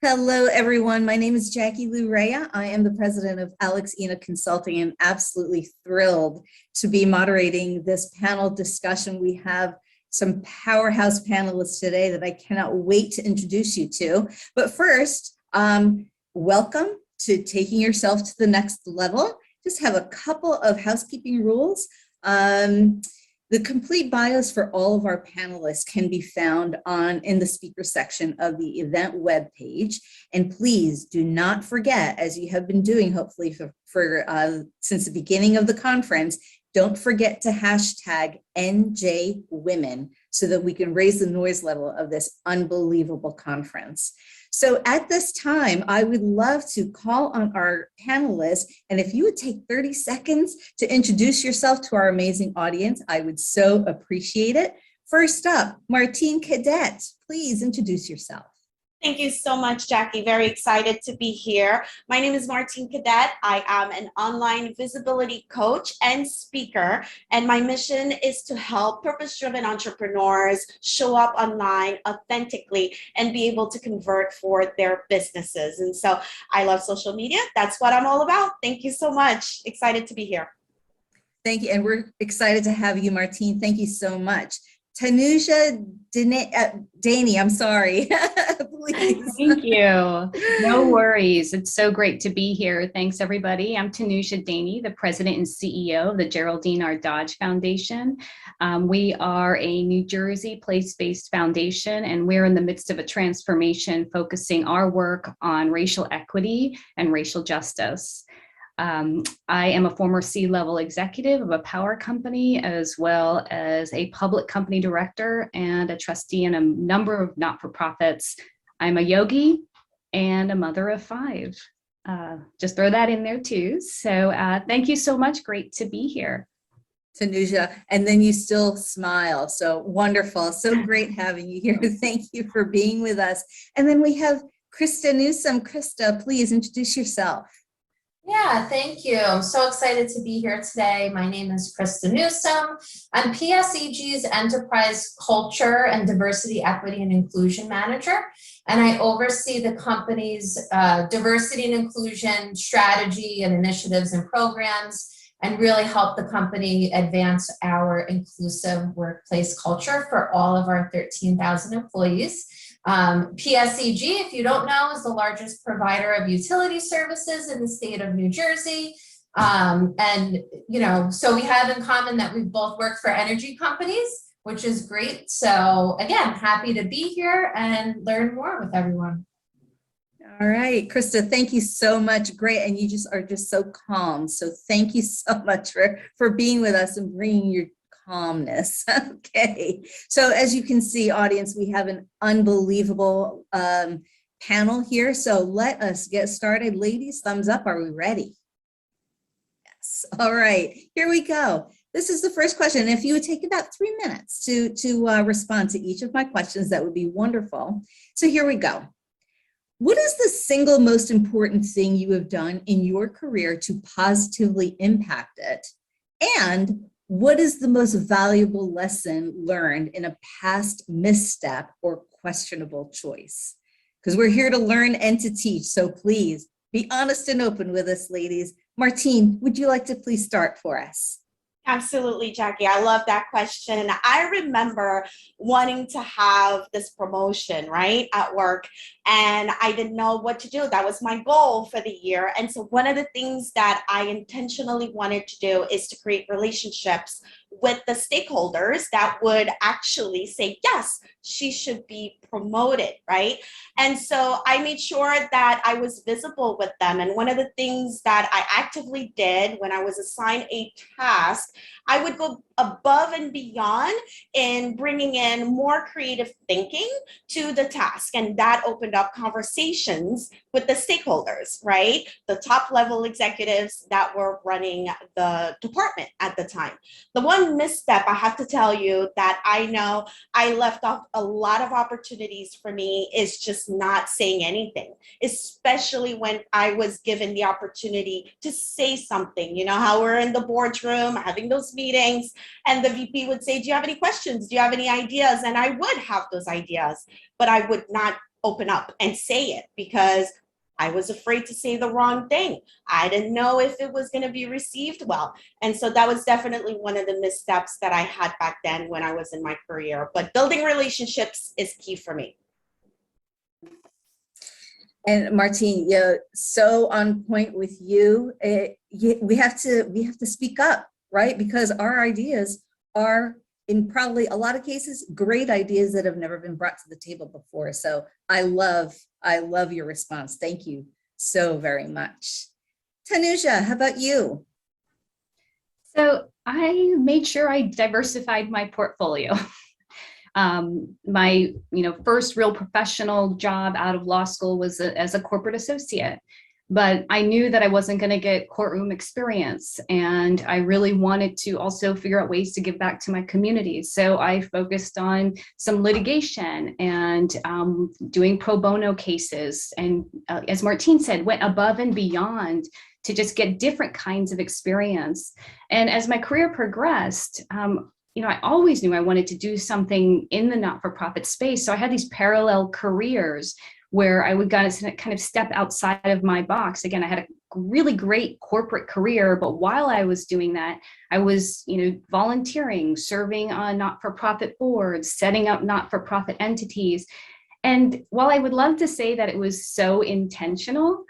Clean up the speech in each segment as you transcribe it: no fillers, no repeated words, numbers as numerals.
Hello, everyone. My name is Jackie Lou Rea. I am the president of Alex Ena Consulting and absolutely thrilled to be moderating this panel discussion. We have some powerhouse panelists today that I cannot wait to introduce you to. But first, welcome to taking yourself to the next level. Just have a couple of housekeeping rules. The complete bios for all of our panelists can be found in the speaker section of the event webpage. And please do not forget, as you have been doing hopefully since the beginning of the conference, don't forget to hashtag NJ Women so that we can raise the noise level of this unbelievable conference. So at this time, I would love to call on our panelists, and if you would take 30 seconds to introduce yourself to our amazing audience, I would so appreciate it. First up, Martine Cadet, please introduce yourself. Thank you so much, Jackie. Very excited to be here. My name is Martine Cadet. I am an online visibility coach and speaker, and my mission is to help purpose-driven entrepreneurs show up online authentically and be able to convert for their businesses. And so I love social media. That's what I'm all about. Thank you so much. Excited to be here. Thank you, and we're excited to have you, Martine. Thank you so much. Tanuja Daney, I'm sorry, please. Thank you. No worries. It's so great to be here. Thanks, everybody. I'm Tanuja Daney, the president and CEO of the Geraldine R. Dodge Foundation. We are a New Jersey place-based foundation, and we're in the midst of a transformation focusing our work on racial equity and racial justice. I am a former C-level executive of a power company, as well as a public company director and a trustee in a number of not-for-profits. I'm a yogi and a mother of 5. Just throw that in there too. So thank you so much. Great to be here. Tanuja, and then you still smile. So wonderful. So great having you here. Thank you for being with us. And then we have Krista Newsom. Krista, please introduce yourself. Yeah, thank you. I'm so excited to be here today. My name is Krista Newsom. I'm PSEG's Enterprise Culture and Diversity, Equity, and Inclusion Manager, and I oversee the company's diversity and inclusion strategy and initiatives and programs, and really help the company advance our inclusive workplace culture for all of our 13,000 employees. PSEG, if you don't know, is the largest provider of utility services in the state of New Jersey. And, you know, so we have in common that we both work for energy companies, which is great. So again, happy to be here and learn more with everyone. All right, Krista, thank you so much. Great. And you just are just so calm. So thank you so much for being with us and bringing your calmness. Okay, so as you can see, audience, we have an unbelievable panel here. So let us get started. Ladies, thumbs up. Are we ready? Yes. All right, here we go. This is the first question. If you would take about 3 minutes to respond to each of my questions, that would be wonderful. So here we go. What is the single most important thing you have done in your career to positively impact it? And what is the most valuable lesson learned in a past misstep or questionable choice? Because we're here to learn and to teach, so please be honest and open with us, ladies. Martine, would you like to please start for us? Absolutely, Jackie. I love that question. I remember wanting to have this promotion, right, at work, and I didn't know what to do. That was my goal for the year. And so one of the things that I intentionally wanted to do is to create relationships with the stakeholders that would actually say, yes, she should be promoted, right? And so I made sure that I was visible with them. And one of the things that I actively did when I was assigned a task, I would go above and beyond in bringing in more creative thinking to the task. And that opened up conversations with the stakeholders, right? The top level executives that were running the department at the time. The one misstep I have to tell you that I know I left off a lot of opportunities for me is just not saying anything, especially when I was given the opportunity to say something. You know how we're in the boardroom having those meetings, and the VP would say, do you have any questions? Do you have any ideas? And I would have those ideas, but I would not open up and say it because I was afraid to say the wrong thing. I didn't know if it was going to be received well. And so that was definitely one of the missteps that I had back then when I was in my career. But building relationships is key for me. And Martine, yeah, so on point with you. We have to speak up, right? Because our ideas are, in probably a lot of cases, great ideas that have never been brought to the table before. So I love your response. Thank you so very much. Tanuja, how about you? So I made sure I diversified my portfolio. My first real professional job out of law school was as a corporate associate, but I knew that I wasn't going to get courtroom experience, and I really wanted to also figure out ways to give back to my community. So I focused on some litigation and doing pro bono cases, and as Martine said, went above and beyond to just get different kinds of experience. And as my career progressed, I always knew I wanted to do something in the not-for-profit space. So I had these parallel careers where I would kind of step outside of my box. Again, I had a really great corporate career, but while I was doing that, I was, volunteering, serving on not-for-profit boards, setting up not-for-profit entities. And while I would love to say that it was so intentional,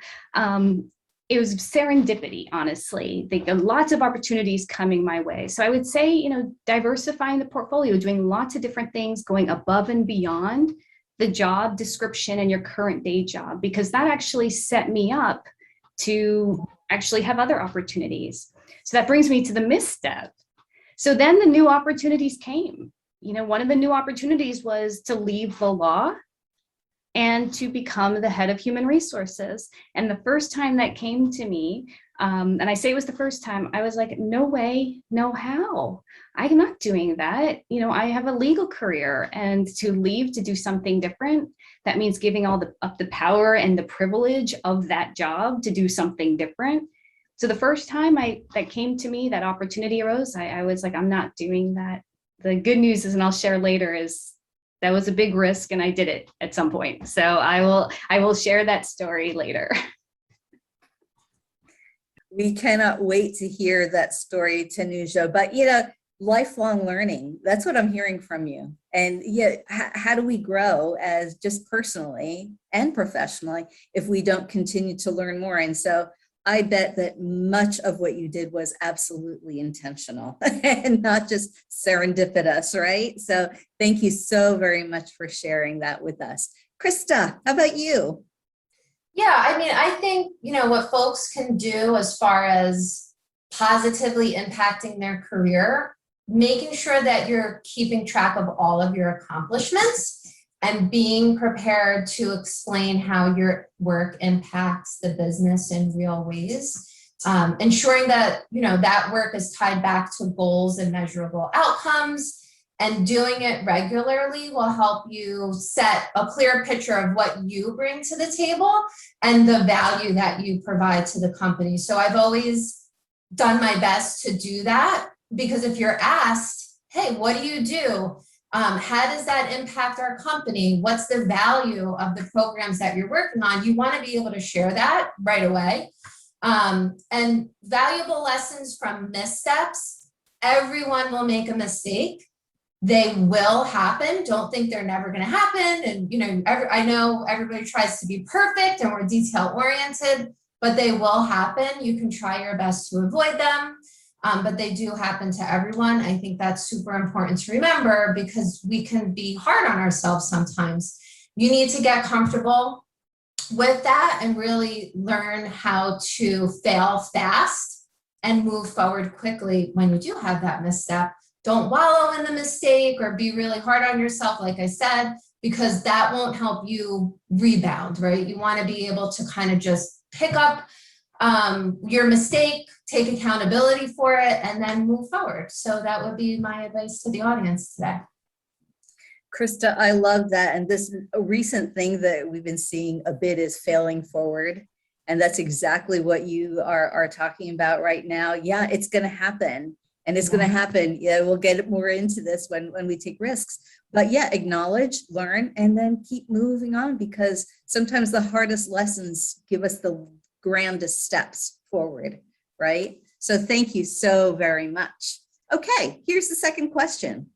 it was serendipity, honestly. Lots of opportunities coming my way. So I would say, diversifying the portfolio, doing lots of different things, going above and beyond the job description and your current day job, because that actually set me up to actually have other opportunities. So that brings me to the misstep. So then the new opportunities came. One of the new opportunities was to leave the law and to become the head of human resources. And the first time that came to me, and I say it was the first time, I was like, no way, no how. I'm not doing that. I have a legal career, and to leave to do something different, that means giving up the power and the privilege of that job to do something different. So the first time that came to me, that opportunity arose, I was like, I'm not doing that. The good news is, and I'll share later, is that was a big risk, and I did it at some point. So I will share that story later. We cannot wait to hear that story, Tanuja. But lifelong learning, that's what I'm hearing from you. And how do we grow as just personally and professionally if we don't continue to learn more? And so I bet that much of what you did was absolutely intentional and not just serendipitous, right? So thank you so very much for sharing that with us. Krista, how about you? Yeah, I think, what folks can do as far as positively impacting their career, making sure that you're keeping track of all of your accomplishments and being prepared to explain how your work impacts the business in real ways. Ensuring that, that work is tied back to goals and measurable outcomes, and doing it regularly will help you set a clear picture of what you bring to the table and the value that you provide to the company. So I've always done my best to do that, because if you're asked, hey, what do you do? How does that impact our company? What's the value of the programs that you're working on? You want to be able to share that right away. And valuable lessons from missteps. Everyone will make a mistake. They will happen. Don't think they're never going to happen. And, I know everybody tries to be perfect and we're detail oriented, but they will happen. You can try your best to avoid them. But they do happen to everyone. I think that's super important to remember, because we can be hard on ourselves sometimes. You need to get comfortable with that and really learn how to fail fast and move forward quickly when you do have that misstep. Don't wallow in the mistake or be really hard on yourself, like I said, because that won't help you rebound, right? You want to be able to kind of just pick up your mistake, take accountability for it, and then move forward. So that would be my advice to the audience today. Krista, I love that. And this recent thing that we've been seeing a bit is failing forward. And that's exactly what you are talking about right now. Yeah, it's going to happen. And it's going to happen. Yeah, we'll get more into this when we take risks. But yeah, acknowledge, learn, and then keep moving on, because sometimes the hardest lessons give us the grandest steps forward, right? So thank you so very much. Okay, here's the second question.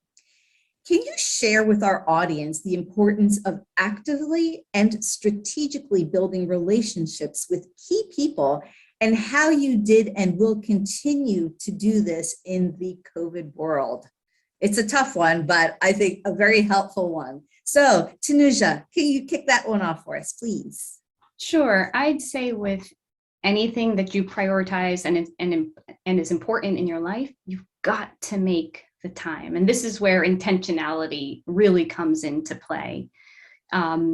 Can you share with our audience the importance of actively and strategically building relationships with key people, and how you did and will continue to do this in the COVID world? It's a tough one, but I think a very helpful one. So, Tanuja, can you kick that one off for us, please? Sure. I'd say with anything that you prioritize and is important in your life, you've got to make the time. And this is where intentionality really comes into play. I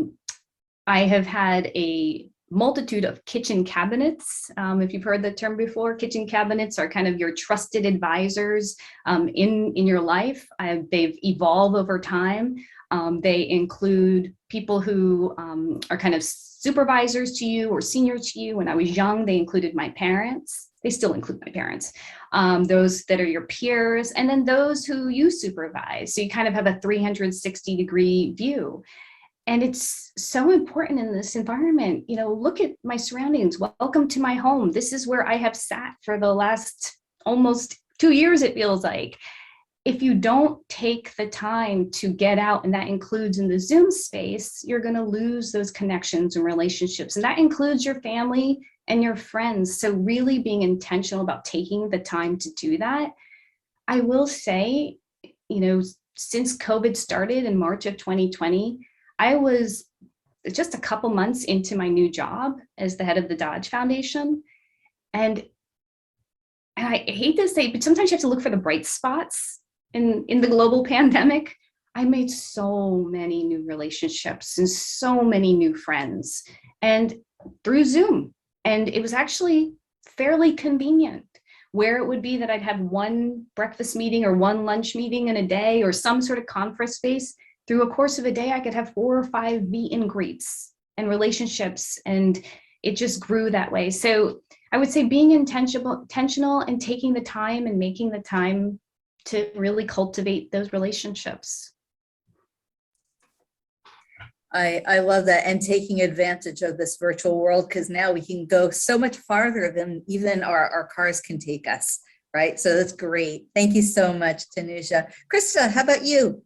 have had a multitude of kitchen cabinets. If you've heard the term before, kitchen cabinets are kind of your trusted advisors in your life. They've evolved over time. They include people who are kind of supervisors to you or senior to you. When I was young, they included my parents. They still include my parents. Those that are your peers, and then those who you supervise. So you kind of have a 360-degree view. And it's so important in this environment. You know, look at my surroundings. Welcome to my home. This is where I have sat for the last almost 2 years, it feels like. If you don't take the time to get out, and that includes in the Zoom space, you're going to lose those connections and relationships. And that includes your family and your friends. So really being intentional about taking the time to do that. I will say, you know, since COVID started in March of 2020, I was just a couple months into my new job as the head of the Dodge Foundation. And I hate to say, but sometimes you have to look for the bright spots in the global pandemic. I made so many new relationships and so many new friends, and through Zoom. And it was actually fairly convenient, where it would be that I'd have one breakfast meeting or one lunch meeting in a day or some sort of conference space. Through a course of a day, I could have 4 or 5 meet and greets and relationships, and it just grew that way. So I would say being intentional and taking the time and making the time to really cultivate those relationships. I love that, and taking advantage of this virtual world, because now we can go so much farther than even our cars can take us, right? So that's great. Thank you so much, Tanuja. Krista, how about you?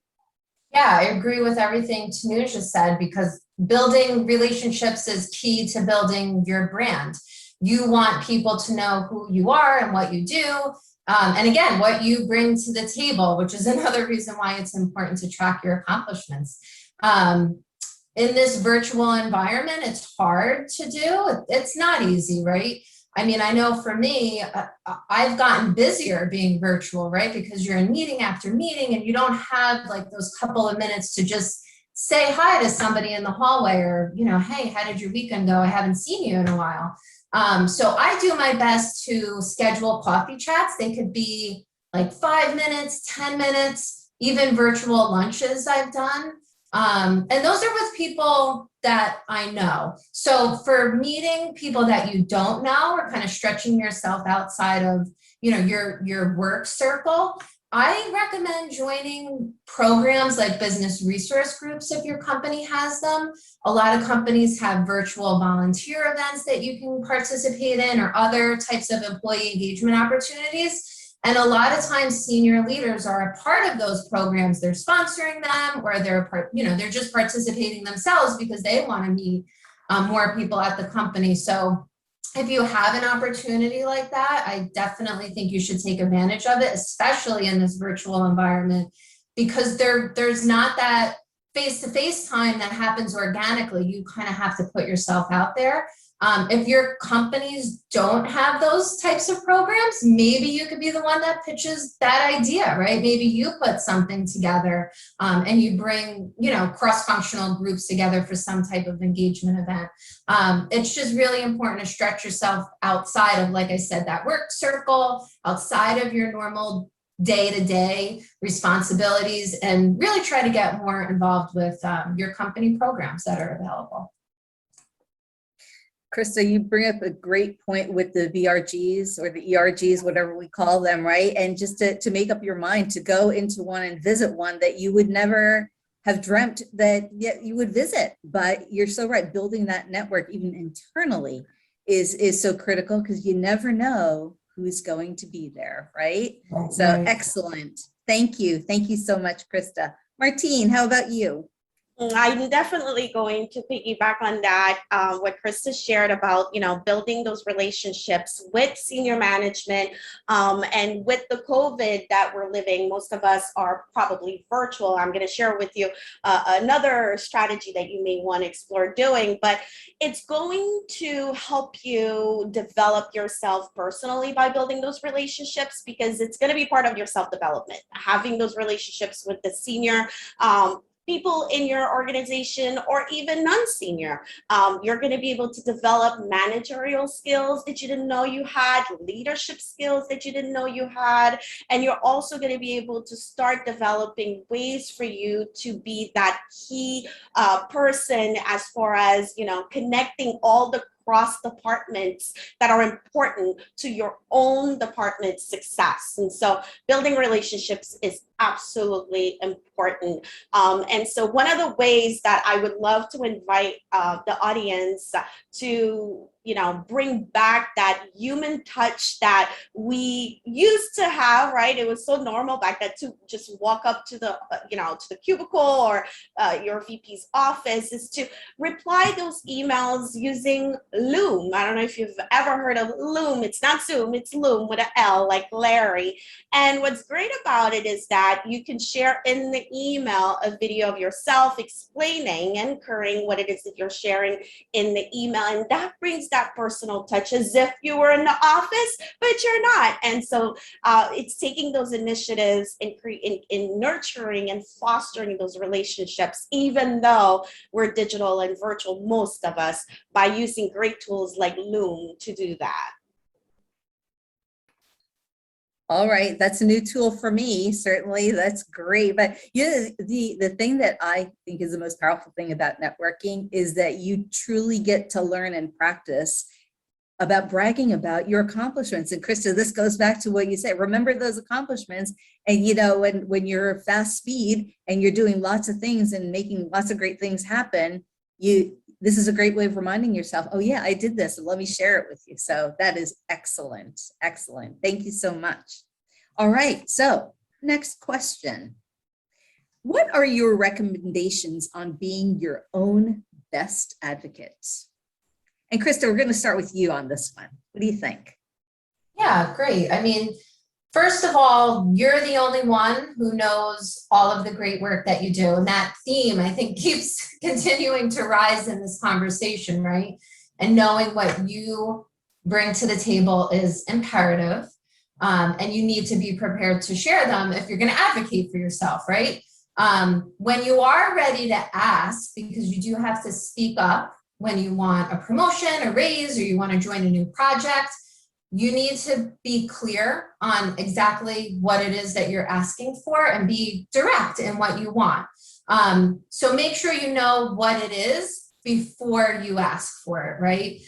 Yeah, I agree with everything Tanuja said, because building relationships is key to building your brand. You want people to know who you are and what you do. And again, what you bring to the table, which is another reason why it's important to track your accomplishments. In this virtual environment, it's hard to do. It's not easy, right? I mean, I know for me, I've gotten busier being virtual, right? Because you're in meeting after meeting and you don't have like those couple of minutes to just say hi to somebody in the hallway, or, you know, hey, how did your weekend go? I haven't seen you in a while. So I do my best to schedule coffee chats. They could be like 5 minutes, 10 minutes, even virtual lunches I've done. And those are with people that I know. So for meeting people that you don't know, or kind of stretching yourself outside of, you know, your work circle, I recommend joining programs like business resource groups if your company has them. A lot of companies have virtual volunteer events that you can participate in, or other types of employee engagement opportunities. And a lot of times senior leaders are a part of those programs. They're sponsoring them, or they're just participating themselves because they want to meet more people at the company. So if you have an opportunity like that, I definitely think you should take advantage of it, especially in this virtual environment, because there's not that face-to-face time that happens organically. You kind of have to put yourself out there. If your companies don't have those types of programs, maybe you could be the one that pitches that idea, right? Maybe you put something together and you bring, you know, cross-functional groups together for some type of engagement event. It's just really important to stretch yourself outside of, like I said, that work circle, outside of your normal day-to-day responsibilities, and really try to get more involved with your company programs that are available. Krista, you bring up a great point with the VRGs or the ERGs, whatever we call them, right? And just to make up your mind to go into one and visit one that you would never have dreamt that you would visit. But you're so right, building that network even internally is so critical, because you never know who's going to be there, right? So Right. excellent. Thank you. Thank you so much, Krista. Martine, how about you? I'm definitely going to piggyback on that, what Krista shared about, building those relationships with senior management, and with the COVID that we're living, most of us are probably virtual. I'm going to share with you another strategy that you may want to explore doing, but it's going to help you develop yourself personally by building those relationships, because it's going to be part of your self-development, having those relationships with the senior people in your organization, or even non-senior. You're going to be able to develop managerial skills that you didn't know you had, leadership skills that you didn't know you had, and you're also going to be able to start developing ways for you to be that key person, as far as, connecting all the cross departments that are important to your own department's success. And so building relationships is absolutely important. And so one of the ways that I would love to invite the audience to, bring back that human touch that we used to have, right? It was so normal back then to just walk up to the, to the cubicle or your VP's office, is to reply those emails using Loom. I don't know if you've ever heard of Loom. It's not Zoom, it's Loom with an L, like Larry. And what's great about it is that you can share in the email a video of yourself explaining and encouraging what it is that you're sharing in the email. And that brings that personal touch, as if you were in the office, but you're not. And so it's taking those initiatives and in nurturing and fostering those relationships, even though we're digital and virtual, most of us, by using great tools like Loom to do that. All right, that's a new tool for me. Certainly, that's great. But the thing that I think is the most powerful thing about networking is that you truly get to learn and practice about bragging about your accomplishments. And Krista, this goes back to what you said. Remember those accomplishments. And when you're fast speed and you're doing lots of things and making lots of great things happen, this is a great way of reminding yourself, oh yeah, I did this, and let me share it with you. So that is excellent. Excellent. Thank you so much. All right, so next question. What are your recommendations on being your own best advocate? And Krista, we're going to start with you on this one. What do you think? Yeah, great. I mean, first of all, you're the only one who knows all of the great work that you do. And that theme, I think, keeps continuing to rise in this conversation, right? And knowing what you bring to the table is imperative. And you need to be prepared to share them if you're going to advocate for yourself, right? When you are ready to ask, because you do have to speak up when you want a promotion, a raise, or you want to join a new project, you need to be clear on exactly what it is that you're asking for and be direct in what you want. So make sure you know what it is before you ask for it, right?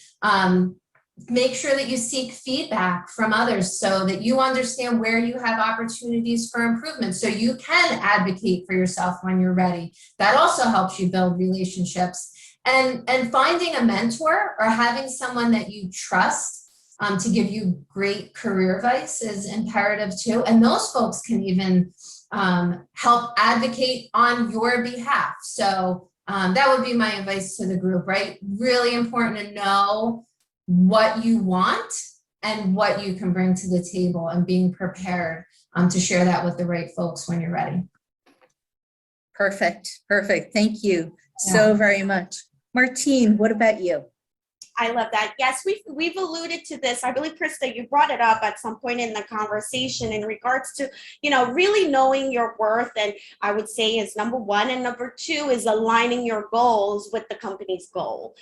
Make sure that you seek feedback from others so that you understand where you have opportunities for improvement, so you can advocate for yourself when you're ready. That also helps you build relationships. And finding a mentor or having someone that you trust to give you great career advice is imperative too. And those folks can even help advocate on your behalf. So that would be my advice to the group, right? Really important to know what you want and what you can bring to the table, and being prepared to share that with the right folks when you're ready. Perfect. Perfect. Thank you so very much. Martine, what about you? I love that. Yes, we've alluded to this. I believe, Krista, you brought it up at some point in the conversation in regards to, really knowing your worth. And I would say is number one. And number two is aligning your goals with the company's goal.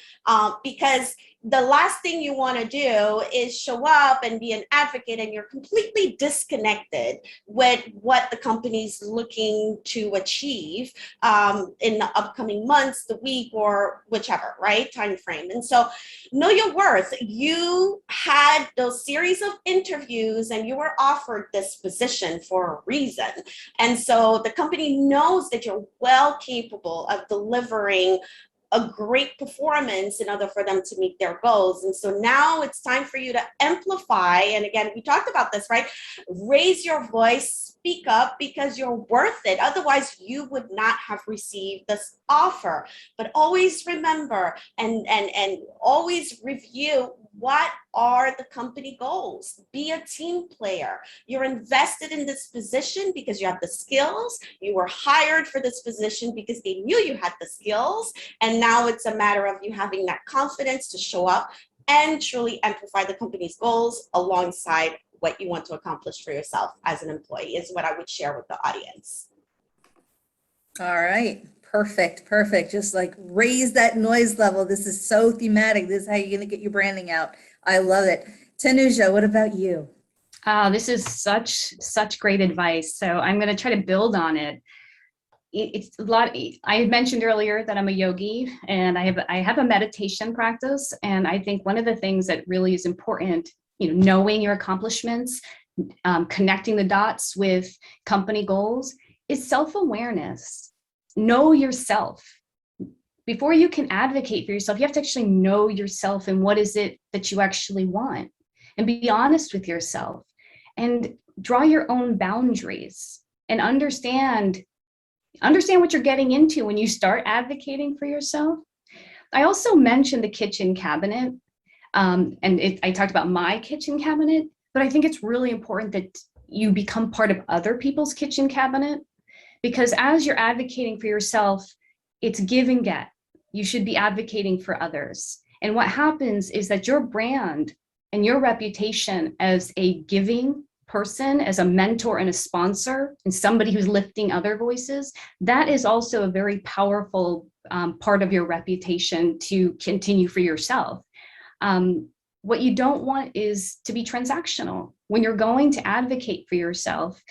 Because the last thing you want to do is show up and be an advocate and you're completely disconnected with what the company's looking to achieve in the upcoming months, the week, or whichever, right, time frame. And so know your worth. You had those series of interviews and you were offered this position for a reason. And so the company knows that you're well capable of delivering a great performance in order for them to meet their goals. And so now it's time for you to amplify. And again, we talked about this, right? Raise your voice, speak up, because you're worth it. Otherwise, you would not have received this offer. But always remember and always review, what are the company goals? Be a team player. You're invested in this position because you have the skills. You were hired for this position because they knew you had the skills. And now it's a matter of you having that confidence to show up and truly amplify the company's goals alongside what you want to accomplish for yourself as an employee, is what I would share with the audience. All right. Perfect. Perfect. Just like raise that noise level. This is so thematic. This is how you're going to get your branding out. I love it. Tanuja, what about you? This is such great advice. So I'm going to try to build on it. It's a lot. I mentioned earlier that I'm a yogi and I have a meditation practice. And I think one of the things that really is important, knowing your accomplishments, connecting the dots with company goals, is self-awareness. Know yourself. Before you can advocate for yourself, you have to actually know yourself and what is it that you actually want, and be honest with yourself and draw your own boundaries and understand what you're getting into when you start advocating for yourself. I also mentioned the kitchen cabinet, I talked about my kitchen cabinet, but I think it's really important that you become part of other people's kitchen cabinet, because as you're advocating for yourself, it's give and get. You should be advocating for others. And what happens is that your brand and your reputation as a giving person, as a mentor and a sponsor, and somebody who's lifting other voices, that is also a very powerful part of your reputation to continue for yourself. What you don't want is to be transactional. When you're going to advocate for yourself,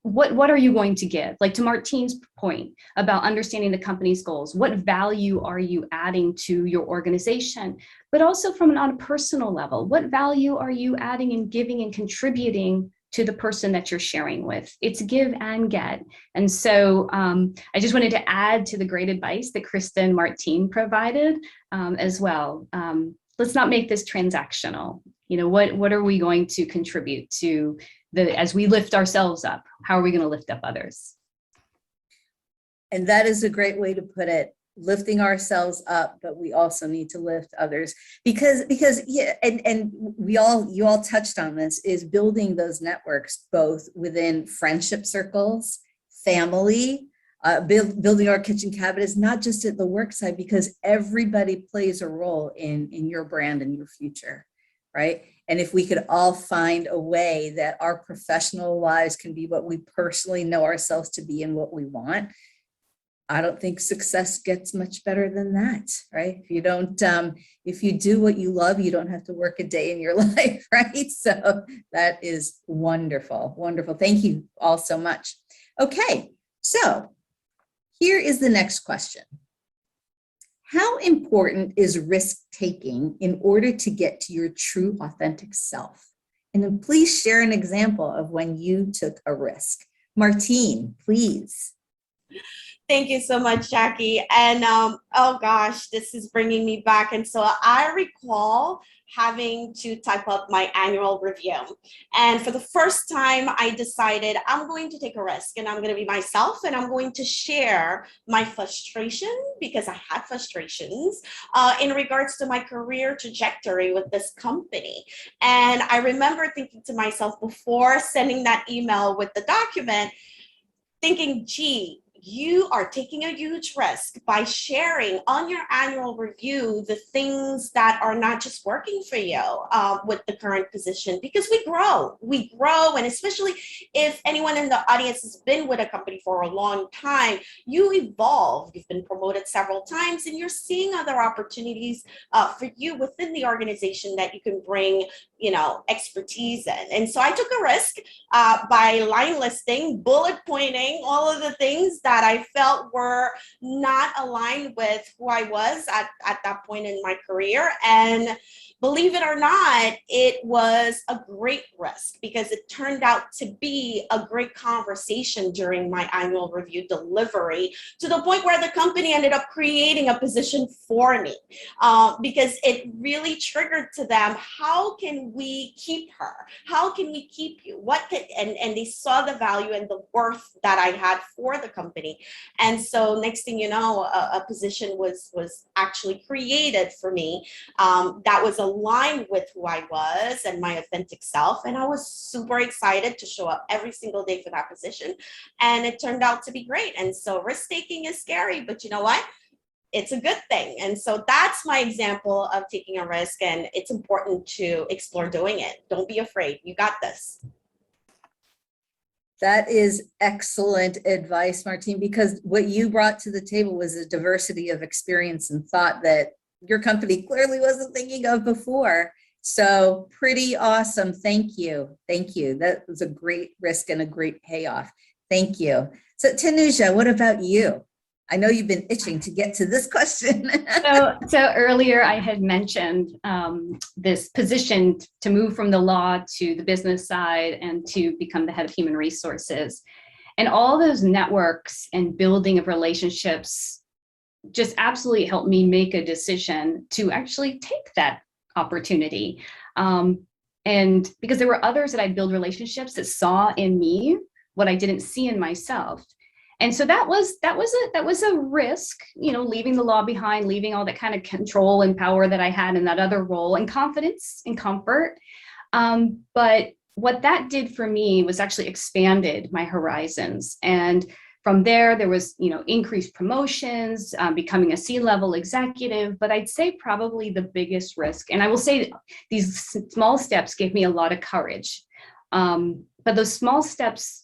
what are you going to give? Like to Martine's point about understanding the company's goals, what value are you adding to your organization? But also on a personal level, what value are you adding and giving and contributing to the person that you're sharing with? It's give and get. And so I just wanted to add to the great advice that Krista and Martine provided as well. Let's not make this transactional. What are we going to contribute to as we lift ourselves up? How are we going to lift up others? And that is a great way to put it, lifting ourselves up, but we also need to lift others because yeah, and you all touched on this, is building those networks, both within friendship circles, family, building our kitchen cabinets, not just at the work site, because everybody plays a role in your brand and your future, right? And if we could all find a way that our professional lives can be what we personally know ourselves to be and what we want, I don't think success gets much better than that, right? If you don't, if you do what you love, you don't have to work a day in your life, right? So that is wonderful, wonderful. Thank you all so much. Okay, so here is the next question. How important is risk-taking in order to get to your true authentic self? And then please share an example of when you took a risk. Martine, please. Thank you so much, Jackie. And oh gosh, this is bringing me back. And so I recall having to type up my annual review. And for the first time, I decided I'm going to take a risk and I'm going to be myself and I'm going to share my frustration, because I had frustrations in regards to my career trajectory with this company. And I remember thinking to myself before sending that email with the document, thinking, gee, you are taking a huge risk by sharing on your annual review the things that are not just working for you with the current position, because we grow. And especially if anyone in the audience has been with a company for a long time, you evolve. You've been promoted several times and you're seeing other opportunities for you within the organization that you can bring expertise in. And so I took a risk by line listing, bullet pointing all of the things that I felt were not aligned with who I was at that point in my career. And believe it or not, it was a great risk because it turned out to be a great conversation during my annual review delivery, to the point where the company ended up creating a position for me because it really triggered to them, how can we keep her? How can we keep you? And they saw the value and the worth that I had for the company. And so next thing you know, a position was actually created for me that was aligned with who I was and my authentic self. And I was super excited to show up every single day for that position. And it turned out to be great. And so risk taking is scary, but you know what? It's a good thing. And so that's my example of taking a risk. And it's important to explore doing it. Don't be afraid. You got this. That is excellent advice, Martine, because what you brought to the table was a diversity of experience and thought that your company clearly wasn't thinking of before. So pretty awesome. Thank you. Thank you. That was a great risk and a great payoff. Thank you. So Tanuja, what about you? I know you've been itching to get to this question. So earlier I had mentioned this position to move from the law to the business side and to become the head of human resources. And all those networks and building of relationships just absolutely helped me make a decision to actually take that opportunity. And because there were others that I built relationships that saw in me what I didn't see in myself. And so that was a risk, leaving the law behind, leaving all that kind of control and power that I had in that other role, and confidence and comfort. But what that did for me was actually expanded my horizons. And from there was, increased promotions, becoming a C-level executive. But I'd say probably the biggest risk, and I will say these small steps gave me a lot of courage. But those small steps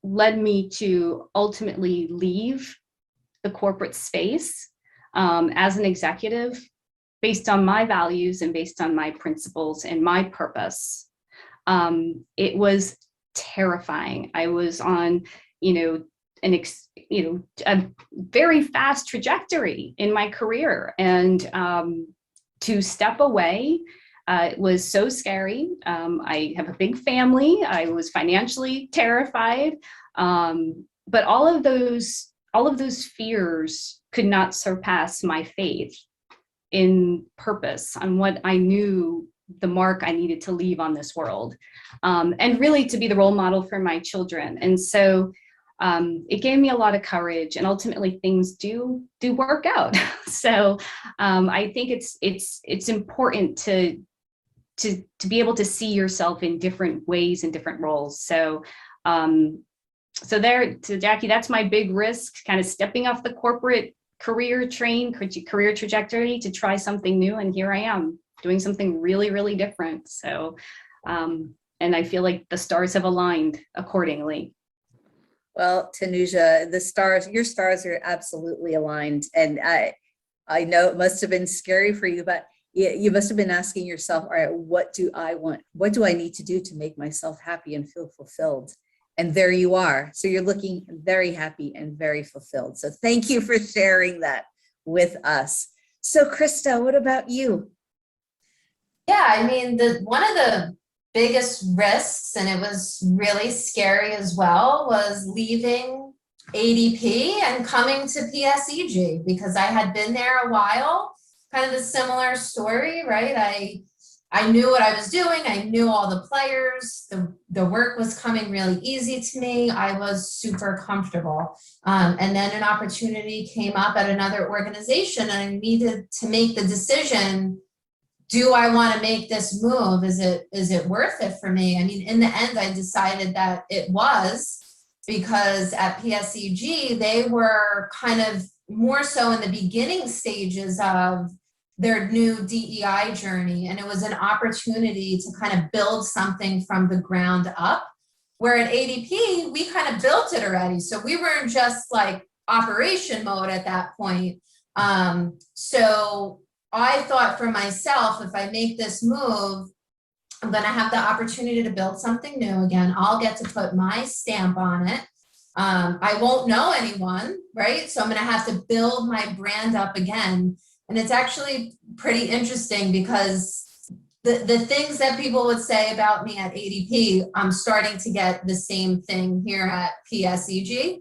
led me to ultimately leave the corporate space as an executive based on my values and based on my principles and my purpose. It was terrifying. I was on, a very fast trajectory in my career, and to step away it was so scary. I have a big family. I was financially terrified, but all of those fears could not surpass my faith in purpose, on what I knew the mark I needed to leave on this world, and really to be the role model for my children. And so it gave me a lot of courage, and ultimately things do work out. So I think it's important to be able to see yourself in different ways and different roles. So there, to Jackie, that's my big risk, kind of stepping off the corporate career trajectory to try something new. And here I am doing something really, really different. So, and I feel like the stars have aligned accordingly. Well, Tanuja, your stars are absolutely aligned. And I know it must have been scary for you, but you must have been asking yourself, all right, what do I want? What do I need to do to make myself happy and feel fulfilled? And there you are. So you're looking very happy and very fulfilled. So thank you for sharing that with us. So Krista, what about you? Yeah, I mean, one of the biggest risks, and it was really scary as well, was leaving ADP and coming to PSEG, because I had been there a while. Kind of a similar story, right? I knew what I was doing. I knew all the players. The work was coming really easy to me. I was super comfortable. And then an opportunity came up at another organization, and I needed to make the decision, do I want to make this move? Is it worth it for me? I mean, in the end, I decided that it was, because at PSEG, they were kind of more so in the beginning stages of their new DEI journey. And it was an opportunity to kind of build something from the ground up, where at ADP, we kind of built it already. So we weren't just like operation mode at that point. So I thought for myself, if I make this move, I'm going to have the opportunity to build something new again. I'll get to put my stamp on it. I won't know anyone, right? So I'm going to have to build my brand up again. And it's actually pretty interesting because the things that people would say about me at ADP, I'm starting to get the same thing here at PSEG.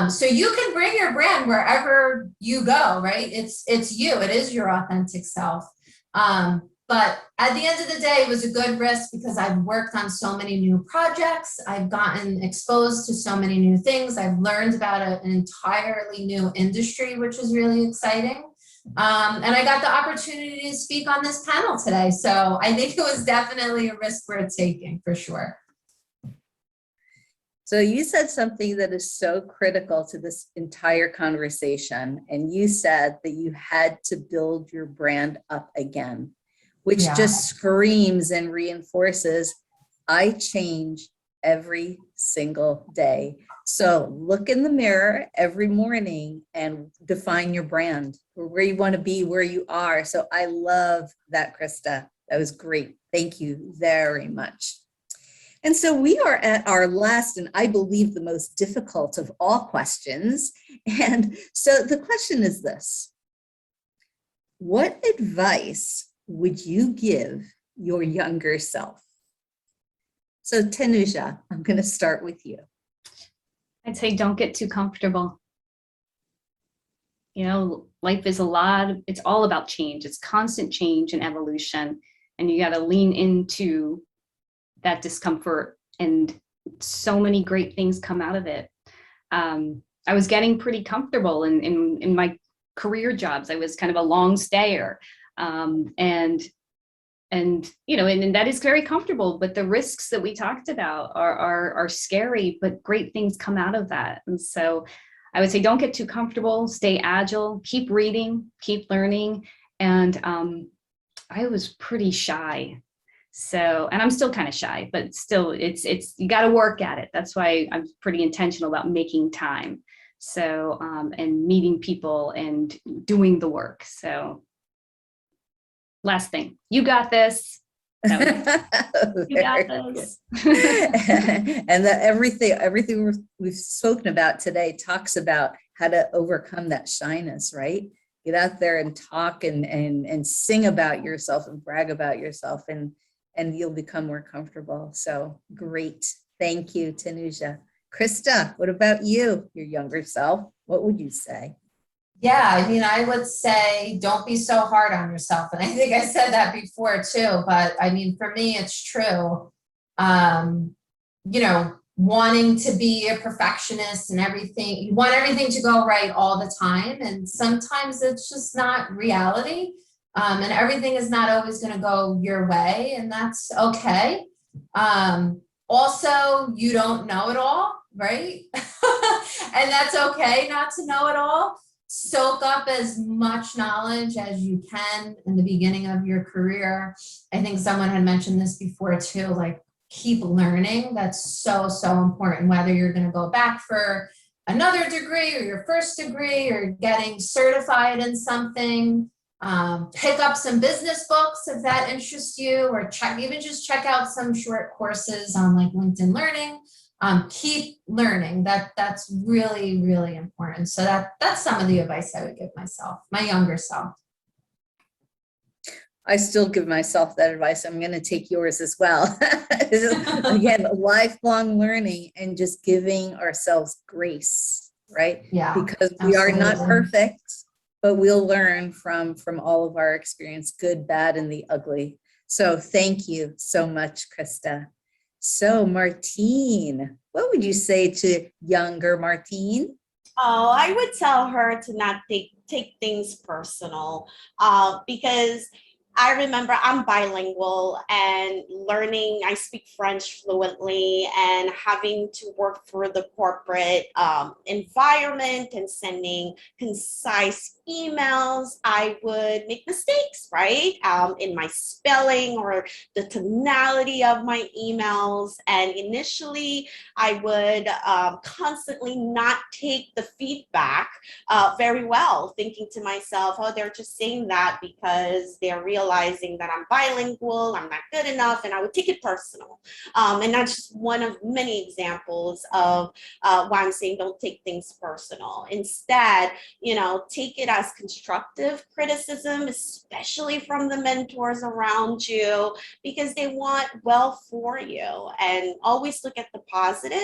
So you can bring your brand wherever you go, right? It's you, it is your authentic self. But at the end of the day, it was a good risk because I've worked on so many new projects. I've gotten exposed to so many new things. I've learned about an entirely new industry, which is really exciting. And I got the opportunity to speak on this panel today. So I think it was definitely a risk worth taking for sure. So you said something that is so critical to this entire conversation. And you said that you had to build your brand up again, which just screams and reinforces, I change every single day. So look in the mirror every morning and define your brand, where you want to be, where you are. So I love that, Krista. That was great. Thank you very much. And so we are at our last, and I believe the most difficult of all questions. And so the question is this: what advice would you give your younger self? So Tanusha, I'm going to start with you. I'd say don't get too comfortable. You know, life is it's all about change. It's constant change and evolution. And you got to lean into that discomfort, and so many great things come out of it. I was getting pretty comfortable in my career jobs. I was kind of a long stayer. And you know, and that is very comfortable, but the risks that we talked about are scary, but great things come out of that. And so I would say, don't get too comfortable, stay agile, keep reading, keep learning. And I was pretty shy. So, and I'm still kind of shy, but still it's, you got to work at it. That's why I'm pretty intentional about making time. So, and meeting people and doing the work. So last thing, you got this. You got this. And that everything we've spoken about today talks about how to overcome that shyness, right? Get out there and talk and sing about yourself and brag about yourself, and you'll become more comfortable. So great. Thank you, Tanusha. Krista, what about you, your younger self? What would you say? Yeah, I mean, I would say don't be so hard on yourself. And I think I said that before too, but I mean, for me, it's true. You know, wanting to be a perfectionist and everything, you want everything to go right all the time. And sometimes it's just not reality. And everything is not always going to go your way, and that's okay. Also, you don't know it all, right? And that's okay not to know it all. Soak up as much knowledge as you can in the beginning of your career. I think someone had mentioned this before too, like keep learning. That's so, so important, whether you're going to go back for another degree or your first degree or getting certified in something. Pick up some business books if that interests you, or just check out some short courses on like LinkedIn Learning. Keep learning. That's really, really important. So that's some of the advice I would give myself, my younger self. I still give myself that advice. I'm going to take yours as well. Again, lifelong learning and just giving ourselves grace, right? Yeah, because we are not absolutely. perfect, but we'll learn from all of our experience, good, bad, and the ugly. So thank you so much, Krista. So Martine, what would you say to younger Martine? Oh, I would tell her to not take things personal, because I remember I'm bilingual and learning, I speak French fluently, and having to work through the corporate environment and sending concise emails, I would make mistakes, right? In my spelling or the tonality of my emails. And initially, I would constantly not take the feedback very well, thinking to myself, oh, they're just saying that because they're realizing realizing that I'm bilingual, I'm not good enough, and I would take it personal. And that's just one of many examples of why I'm saying don't take things personal. Instead, take it as constructive criticism, especially from the mentors around you, because they want well for you. And always look at the positive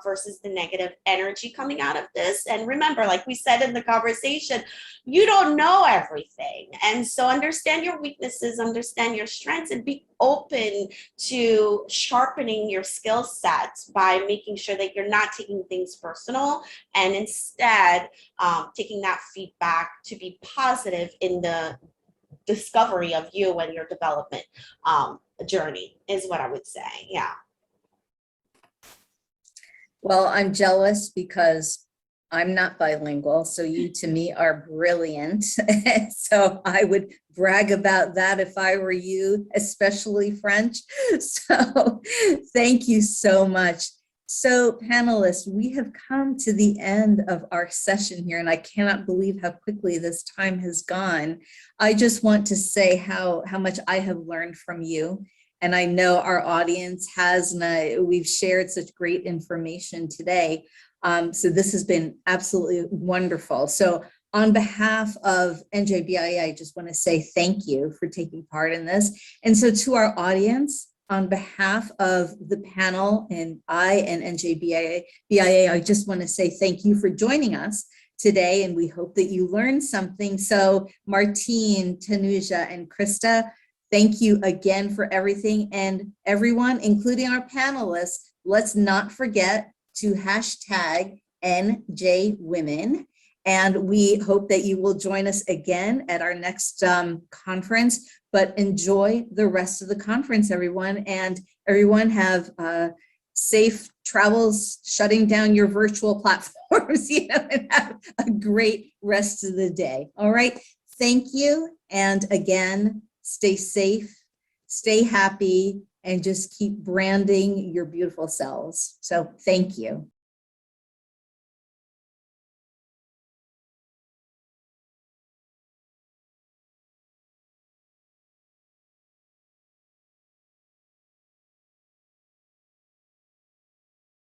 versus the negative energy coming out of this. And remember, like we said in the conversation, you don't know everything. And so understand your weaknesses, understand your strengths, and be open to sharpening your skill sets by making sure that you're not taking things personal, and instead taking that feedback to be positive in the discovery of you and your development journey is what I would say. Yeah. Well, I'm jealous because I'm not bilingual, so you to me are brilliant. So I would brag about that if I were you, especially French. So thank you so much. So panelists, we have come to the end of our session here, and I cannot believe how quickly this time has gone. I just want to say how much I have learned from you. And I know our audience has, and we've shared such great information today. So this has been absolutely wonderful. So on behalf of NJBIA, I just want to say thank you for taking part in this. And so to our audience, on behalf of the panel and NJBIA, I just want to say thank you for joining us today, and we hope that you learned something. So Martine, Tanuja, and Krista, thank you again for everything. And everyone, including our panelists, let's not forget to hashtag NJWomen. And we hope that you will join us again at our next conference, but enjoy the rest of the conference, everyone. And everyone have safe travels, shutting down your virtual platforms, and have a great rest of the day. All right, thank you. And again, stay safe, stay happy, and just keep branding your beautiful selves. So thank you.